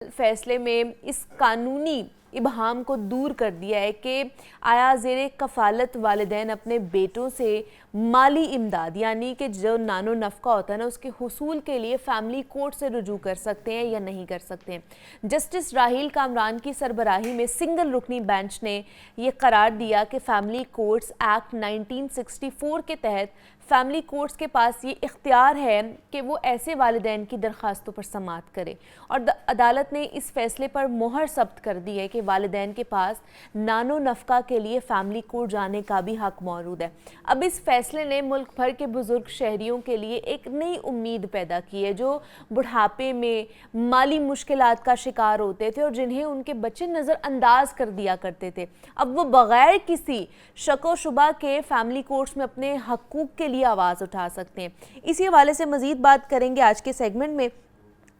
फैसले में इस कानूनी इबहम को दूर कर दिया है कि आया ज़ेरे कफ़ालत वालिदैन अपने बेटों से माली इमदाद यानी कि जो नानो नफ़का होता है ना उसके हुसूल के लिए फ़ैमिली कोर्ट से रुजू कर सकते हैं या नहीं कर सकते हैं। जस्टिस राहील कामरान की सरबराही में सिंगल रुकनी बेंच ने यह करार दिया कि फ़ैमिली कोर्ट्स एक्ट 1964 के तहत फ़ैमिली कोर्ट्स के पास ये इख्तियार है कि वो ऐसे वालिदैन की दरख्वास्तों पर समाअत करे और अदालत ने इस फैसले पर मोहर सब्त कर दी है कि वालिदैन के पास नानो नफ़का के लिए फ़ैमिली कोर्ट जाने का भी हक़ मौजूद है। अब इस फैसले ने मुल्क भर के बुज़ुर्ग शहरियों के लिए एक नई उम्मीद पैदा की है जो बुढ़ापे में माली मुश्किलात का शिकार होते थे और जिन्हें उनके बच्चे नज़रअंदाज कर दिया करते थे। अब वो बग़ैर किसी शक व शुबा के फ़ैमिली कोर्ट्स में अपने हकूक़ के लिए आवाज़ उठा सकते हैं। इसी हवाले से मज़ीद बात करेंगे आज के सेगमेंट में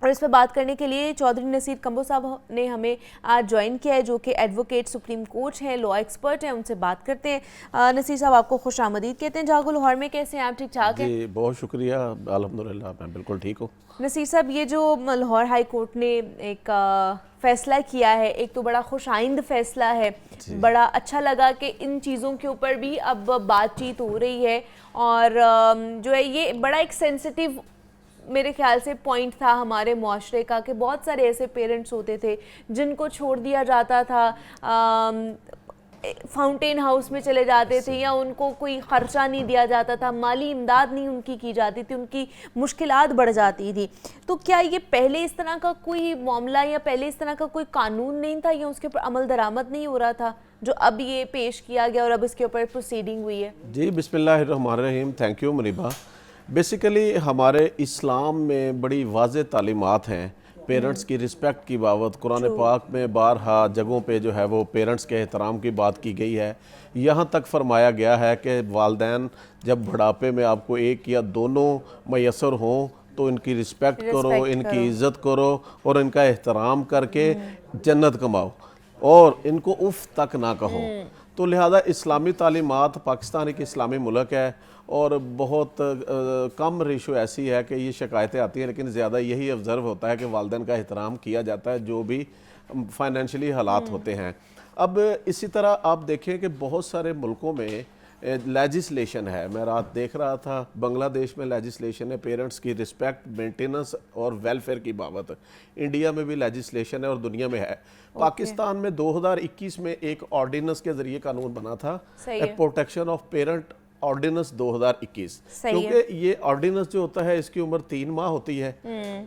और इस पर बात करने के लिए चौधरी नसीर कंबो साहब ने हमें आज ज्वाइन किया है जो कि एडवोकेट सुप्रीम कोर्ट हैं, लॉ एक्सपर्ट हैं। उनसे बात करते हैं। नसीर साहब आपको खुश आमदीद कहते हैं जागो लाहौर में। कैसे हैं आप? ठीक ठाक हैं? जी बहुत शुक्रिया, अल्हम्दुलिल्लाह मैं बिल्कुल ठीक हूँ। नसीर साहब ये जो लाहौर हाई कोर्ट ने एक फ़ैसला किया है, एक तो बड़ा खुशाइंद फ़ैसला है, बड़ा अच्छा लगा कि इन चीज़ों के ऊपर भी अब बातचीत हो रही है और जो है ये बड़ा एक सेंसिटिव मेरे ख्याल से पॉइंट था हमारे मुआशरे का कि बहुत सारे ऐसे पेरेंट्स होते थे जिनको छोड़ दिया जाता था, फाउंटेन हाउस में चले जाते थे या उनको कोई ख़र्चा नहीं दिया जाता था, माली इमदाद नहीं उनकी की जाती थी, उनकी मुश्किलात बढ़ जाती थी। तो क्या ये पहले इस तरह का कोई मामला या पहले इस तरह का कोई कानून नहीं था या उसके ऊपर अमल दरामद नहीं हो रहा था जो अब ये पेश किया गया और अब इसके ऊपर प्रोसीडिंग हुई है? जी बिस्मिल्लाहिर्रहमानिर्रहीम। Thank you Muniba. बेसिकली हमारे इस्लाम में बड़ी वाज़ेह तालीमात हैं पेरेंट्स की रिस्पेक्ट की बाबत। कुरान पाक में बारहा जगहों पे जो है वो पेरेंट्स के एहतराम की बात की गई है। यहाँ तक फरमाया गया है कि वालिदैन जब बुढ़ापे में आपको एक या दोनों मैसर हों तो इनकी रिस्पेक्ट करो, इनकी इज़्ज़त करो और इनका एहतराम करके जन्नत कमाओ और इनको उफ़ तक ना कहो। तो लिहाजा इस्लामी तालीमात, पाकिस्तान एक इस्लामी मुल्क है और बहुत कम रेशो ऐसी है कि ये शिकायतें आती हैं, लेकिन ज़्यादा यही ऑब्ज़र्व होता है कि वालिदैन का एहतराम किया जाता है जो भी फाइनेंशियली हालात होते हैं। अब इसी तरह आप देखें कि बहुत सारे मुल्कों में लेजिस्लेशन है। मैं रात देख रहा था बांग्लादेश में लेजिस्लेशन है पेरेंट्स की रिस्पेक्ट, मेंटेनेंस और वेलफेयर की बाबत। इंडिया में भी लेजिस्लेशन है और दुनिया में है। पाकिस्तान में 2021 में एक ऑर्डिनेंस के जरिए कानून बना था, प्रोटेक्शन ऑफ पेरेंट ऑर्डिनेंस 2021। क्योंकि ये ऑर्डिनेंस जो होता है इसकी उम्र 3 माह होती है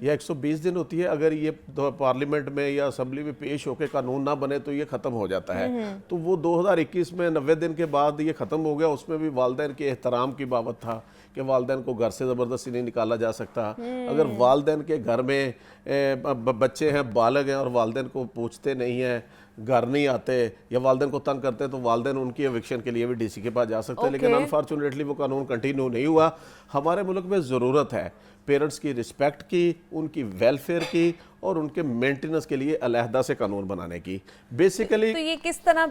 या 120 दिन होती है। अगर ये पार्लियामेंट में या असेंबली में पेश होकर कानून ना बने तो ये ख़त्म हो जाता है। तो वो 2021 में 90 दिन के बाद ये ख़त्म हो गया। उसमें भी वालिदैन के एहतराम की बाबत था कि वालिदैन को घर से ज़बरदस्ती नहीं निकाला जा सकता। अगर वालिदैन के घर में बच्चे हैं, बालग हैं और वालिदैन को पूछते नहीं हैं, घर नहीं आते या वालिदैन को तंग करते हैं तो वालिदैन उनकी एविक्शन के लिए भी डीसी के पास जा सकते हैं। लेकिन अनफॉर्चुनेटली वो कानून कंटिन्यू नहीं हुआ। हमारे मुल्क में ज़रूरत है पेरेंट्स की रिस्पेक्ट की, उनकी वेलफेयर की और उनके मेंटेनेंस के लिए अलहदा से कानून बनाने की। बेसिकली तो ये किस तरह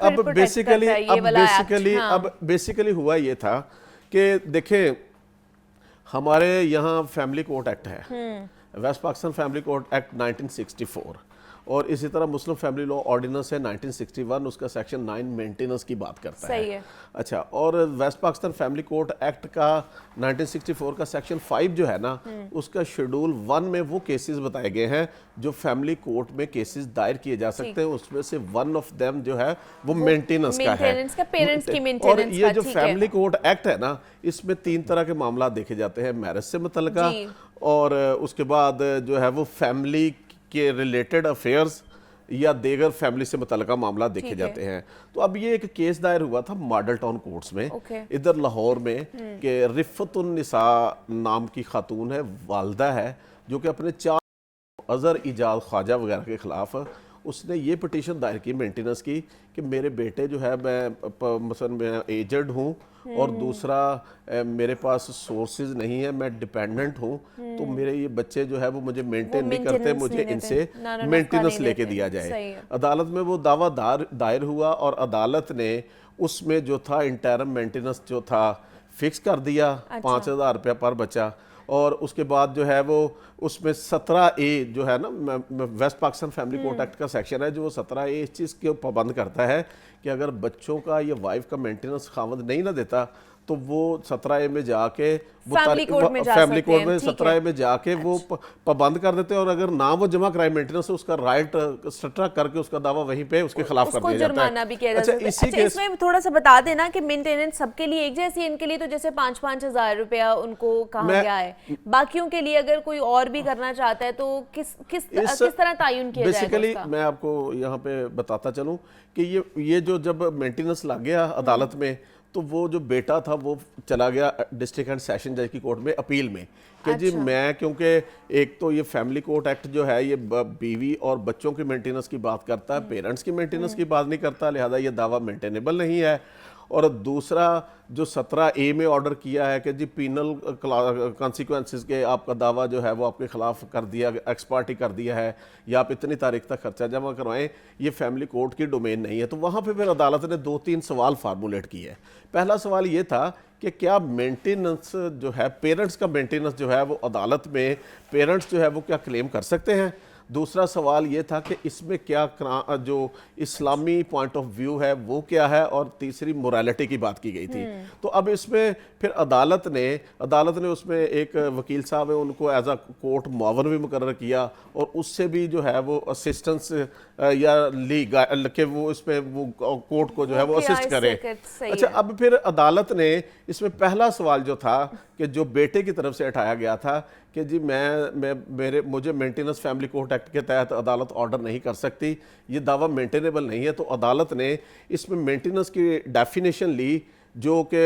अब बेसिकली हुआ ये था कि देखें हमारे यहाँ फैमिली कोर्ट एक्ट है, West Pakistan family court act 1964 और इसी तरह मुस्लिम फैमिली लॉ ऑर्डिनेंस है 1961, उसका सेक्शन 9 मेंटेनेंस की बात करता है। अच्छा, और West Pakistan family court act का 1964 का सेक्शन 5 जो है ना उसका शेड्यूल 1 में वो केसेस बताए गए हैं जो फैमिली कोर्ट में केसेस दायर किए जा सकते हैं। उसमें से वन ऑफ देम जो है वो मेंटेनेंस का है। और ये जो फैमिली कोर्ट एक्ट है ना इसमें 3 तरह के मामला देखे जाते हैं, मैरिज से मुतल्लिका और उसके बाद जो है वो फैमिली के रिलेटेड अफेयर्स या देगर फैमिली से मुतल्लिका मामला देखे जाते हैं। तो अब ये एक केस दायर हुआ था मॉडल टाउन कोर्ट्स में इधर लाहौर में कि रिफ़तुन निसा नाम की खातून है, वालदा है, जो कि अपने 4 अज़हर इजाज़ ख्वाजा वगैरह के ख़िलाफ़ उसने ये पिटीशन दायर की मेंटेनेंस की कि मेरे बेटे जो है मसलन मैं एजड हूँ और दूसरा मेरे पास सोर्सेज नहीं है, मैं डिपेंडेंट हूँ, तो मेरे ये बच्चे जो है वो मुझे मेंटेन नहीं करते, मुझे इनसे मेंटेनेंस लेके दिया जाए। अदालत में वो दावा दायर हुआ और अदालत ने उसमें जो था इंटरम मेंटेनेंस जो था फिक्स कर दिया 5,000 रुपया पर बच्चा और उसके बाद जो है वो उसमें 17A जो है ना, West Pakistan family court act का सेक्शन है जो 17A इस चीज़ के पाबंद करता है कि अगर बच्चों का या वाइफ का मेंटेनेंस खावंद नहीं ना देता तो वो 17A में जाके वो फैमिली कोर्ट में जा फैमिली सकते कोर्ट हैं, में ठीक है। 17A में जाके वो पाबंद कर देते हैं, और अगर ना वो जमा कराए मेंटेनेंस तो उसका राइट स्ट्रक्चर करके उसका दावा वहीं पे उसके खिलाफ कर उसको दिया जाता है। जुर्माना भी किया जा अच्छा, सकता है। इसी अच्छा, केस इसमें थोड़ा सा बता देना कि मेंटेनेंस सबके लिए एक जैसी है, इनके लिए तो जैसे 5-5 हजार रुपया उनको कहा मैं- गया है, बाकियों के लिए अगर कोई और भी करना चाहता है तो किस तरह तायुन किया जाएगा बेसिकली उसका? मैं आपको यहाँ पे बताता चलूँ कि ये जो जब मेंटेनेंस लग गया अदालत में तो वो जो बेटा था वो चला गया डिस्ट्रिक्ट एंड सेशन जज की कोर्ट में अपील में कि जी मैं, क्योंकि एक तो ये फैमिली कोर्ट एक्ट जो है ये बीवी और बच्चों की मेंटेनेंस की बात करता है, पेरेंट्स की मेंटेनेंस की बात नहीं करता, लिहाजा ये दावा मेंटेनेबल नहीं है। और दूसरा जो 17A में ऑर्डर किया है कि जी पीनल कॉन्सिक्वेंसेस के आपका दावा जो है वो आपके खिलाफ कर दिया, एक्सपार्टी कर दिया है, या आप इतनी तारीख तक खर्चा जमा करवाएं, ये फैमिली कोर्ट की डोमेन नहीं है। तो वहाँ पे फिर अदालत ने 2-3 सवाल फार्मूलेट किए हैं। पहला सवाल ये था कि क्या मेंटेनेंस जो है, पेरेंट्स का मेंटेनेंस जो है वो अदालत में पेरेंट्स जो है वो क्या क्लेम कर सकते हैं। दूसरा सवाल ये था कि इसमें क्या जो इस्लामी पॉइंट ऑफ व्यू है वो क्या है, और तीसरी मोरालिटी की बात की गई थी। तो अब इसमें फिर अदालत ने उसमें एक वकील साहब है उनको एज अ कोर्ट मुआवन भी मुकर्रर किया, और उससे भी जो है वो असिस्टेंस या लीग के वो इसमें वो कोर्ट को जो है वो असिस्ट करे। अच्छा, अब फिर अदालत ने इसमें पहला सवाल जो था कि जो बेटे की तरफ से उठाया गया था कि जी मुझे मेंटेनेंस फैमिली कोर्ट एक्ट के तहत अदालत ऑर्डर नहीं कर सकती, ये दावा मेंटेनेबल नहीं है। तो अदालत ने इसमें मेंटेनेंस की डेफिनेशन ली जो कि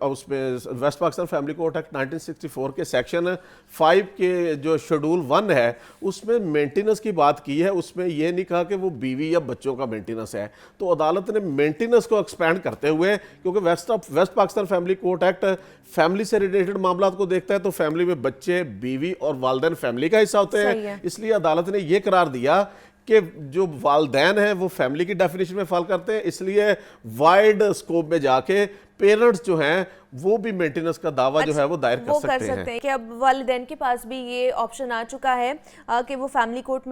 उसमें West Pakistan family court act 1964 के सेक्शन 5 के जो शेड्यूल 1 है उसमें मेंटेनेंस की बात की है। उसमें यह नहीं कहा कि वो बीवी या बच्चों का मेंटेनेंस है। तो अदालत ने मेंटेनेंस को एक्सपैंड करते हुए, क्योंकि West Pakistan family court act family से रिलेटेड मामला को देखता है, तो फैमिली में बच्चे, बीवी और वालिदैन फैमिली का हिस्सा होते हैं। इसलिए अदालत ने यह करार दिया कि जो वालिदैन हैं वो फैमिली की डेफिनेशन में फॉल करते हैं, इसलिए वाइड स्कोप में जाके पेरेंट्स जो हैं वो भी मेंटेनेंस का दावा जो है वो दायर कर सकते हैं। कि अब वालिदैन के पास भी ये ऑप्शन आ चुका है कि वो फैमिली कोर्ट